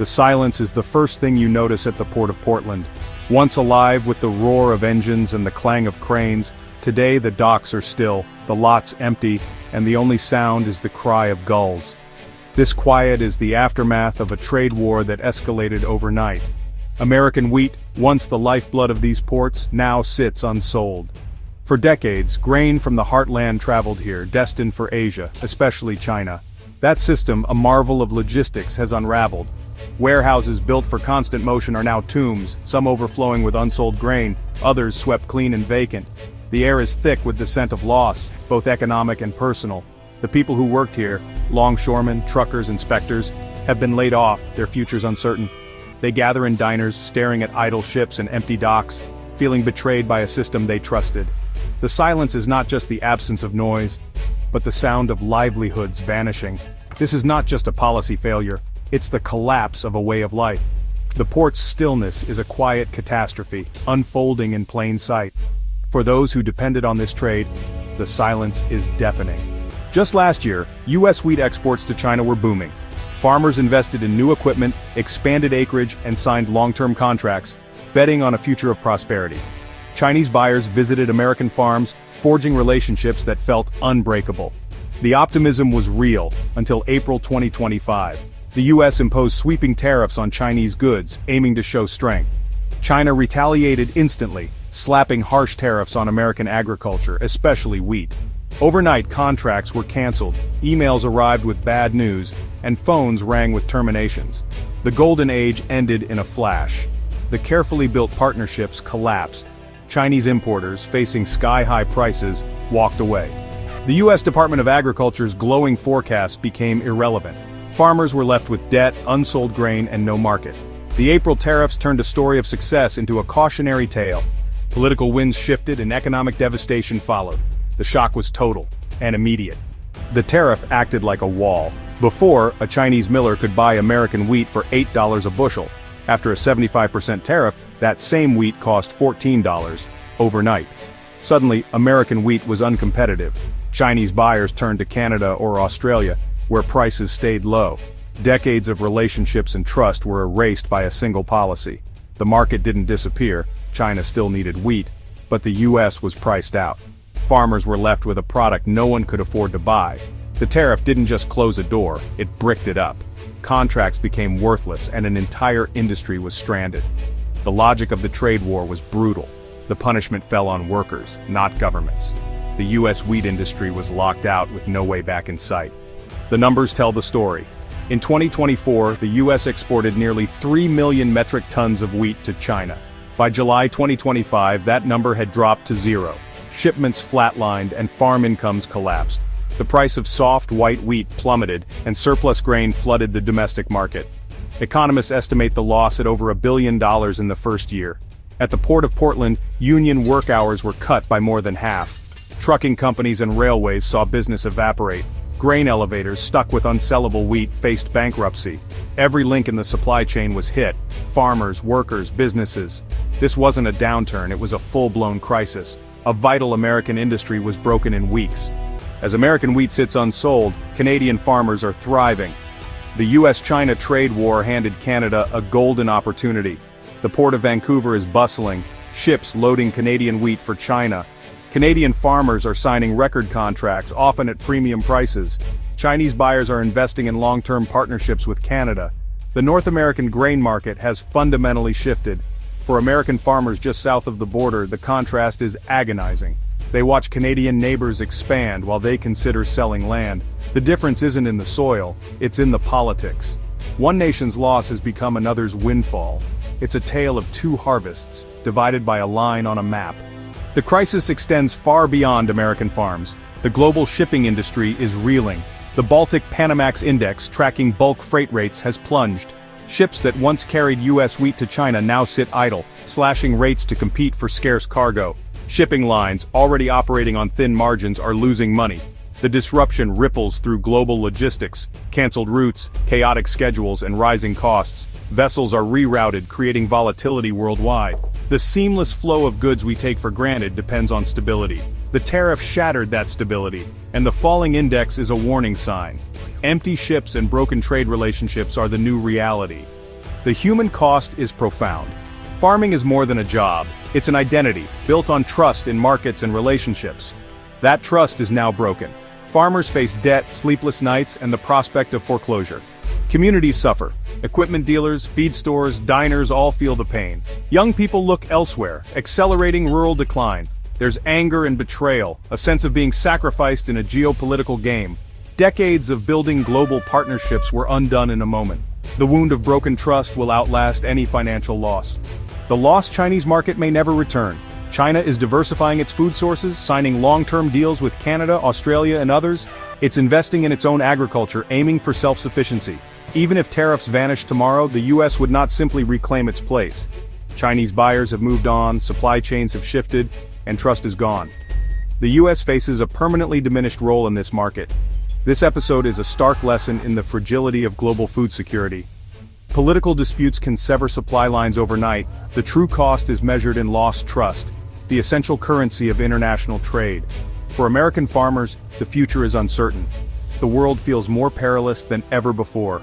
The silence is the first thing you notice at the port of Portland. Once alive with the roar of engines and the clang of cranes, today the docks are still, the lots empty, and the only sound is the cry of gulls. This quiet is the aftermath of a trade war that escalated overnight. American wheat, once the lifeblood of these ports, now sits unsold. For decades, grain from the heartland traveled here, destined for Asia, especially China. That system, a marvel of logistics, has unraveled. Warehouses built for constant motion are now tombs, some overflowing with unsold grain, others swept clean and vacant. The air is thick with the scent of loss, both economic and personal. The people who worked here, longshoremen, truckers, inspectors, have been laid off, their futures uncertain. They gather in diners, staring at idle ships and empty docks, feeling betrayed by a system they trusted. The silence is not just the absence of noise, but the sound of livelihoods vanishing. This is not just a policy failure, it's the collapse of a way of life. The port's stillness is a quiet catastrophe, unfolding in plain sight. For those who depended on this trade, the silence is deafening. Just last year, U.S. wheat exports to China were booming. Farmers invested in new equipment, expanded acreage, and signed long-term contracts, betting on a future of prosperity. Chinese buyers visited American farms, forging relationships that felt unbreakable. The optimism was real, until April 2025. The U.S. imposed sweeping tariffs on Chinese goods, aiming to show strength. China retaliated instantly, slapping harsh tariffs on American agriculture, especially wheat. Overnight, contracts were canceled, emails arrived with bad news, and phones rang with terminations. The golden age ended in a flash. The carefully built partnerships collapsed. Chinese importers, facing sky-high prices, walked away. The U.S. Department of Agriculture's glowing forecasts became irrelevant. Farmers were left with debt, unsold grain, and no market. The April tariffs turned a story of success into a cautionary tale. Political winds shifted and economic devastation followed. The shock was total and immediate. The tariff acted like a wall. Before, a Chinese miller could buy American wheat for $8 a bushel. After a 75% tariff, that same wheat cost $14 overnight. Suddenly, American wheat was uncompetitive. Chinese buyers turned to Canada or Australia, where prices stayed low. Decades of relationships and trust were erased by a single policy. The market didn't disappear, China still needed wheat, but the U.S. was priced out. Farmers were left with a product no one could afford to buy. The tariff didn't just close a door, it bricked it up. Contracts became worthless and an entire industry was stranded. The logic of the trade war was brutal. The punishment fell on workers, not governments. The U.S. wheat industry was locked out with no way back in sight. The numbers tell the story. In 2024, the U.S. exported nearly 3 million metric tons of wheat to China. By July 2025, that number had dropped to zero. Shipments flatlined and farm incomes collapsed. The price of soft white wheat plummeted and surplus grain flooded the domestic market. Economists estimate the loss at over $1 billion in the first year. At the port of Portland, union work hours were cut by more than half. Trucking companies and railways saw business evaporate. Grain elevators stuck with unsellable wheat faced bankruptcy. Every link in the supply chain was hit. Farmers, workers, businesses. This wasn't a downturn, it was a full-blown crisis. A vital American industry was broken in weeks. As American wheat sits unsold, Canadian farmers are thriving. The U.S.-China trade war handed Canada a golden opportunity. The port of Vancouver is bustling, ships loading Canadian wheat for China. Canadian farmers are signing record contracts, often at premium prices. Chinese buyers are investing in long-term partnerships with Canada. The North American grain market has fundamentally shifted. For American farmers just south of the border, the contrast is agonizing. They watch Canadian neighbors expand while they consider selling land. The difference isn't in the soil, it's in the politics. One nation's loss has become another's windfall. It's a tale of two harvests, divided by a line on a map. The crisis extends far beyond American farms. The global shipping industry is reeling. The Baltic Panamax Index tracking bulk freight rates has plunged. Ships that once carried U.S. wheat to China now sit idle, slashing rates to compete for scarce cargo. Shipping lines, already operating on thin margins, are losing money. The disruption ripples through global logistics, canceled routes, chaotic schedules, and rising costs. Vessels are rerouted, creating volatility worldwide. The seamless flow of goods we take for granted depends on stability. The tariff shattered that stability, and the falling index is a warning sign. Empty ships and broken trade relationships are the new reality. The human cost is profound. Farming is more than a job, it's an identity, built on trust in markets and relationships. That trust is now broken. Farmers face debt, sleepless nights, and the prospect of foreclosure. Communities suffer. Equipment dealers, feed stores, diners all feel the pain. Young people look elsewhere, accelerating rural decline. There's anger and betrayal, a sense of being sacrificed in a geopolitical game. Decades of building global partnerships were undone in a moment. The wound of broken trust will outlast any financial loss. The lost Chinese market may never return. China is diversifying its food sources, signing long-term deals with Canada, Australia, and others. It's investing in its own agriculture, aiming for self-sufficiency. Even if tariffs vanish tomorrow, the US would not simply reclaim its place. Chinese buyers have moved on, supply chains have shifted, and trust is gone. The US faces a permanently diminished role in this market. This episode is a stark lesson in the fragility of global food security. Political disputes can sever supply lines overnight. The true cost is measured in lost trust, the essential currency of international trade. For American farmers, the future is uncertain. The world feels more perilous than ever before.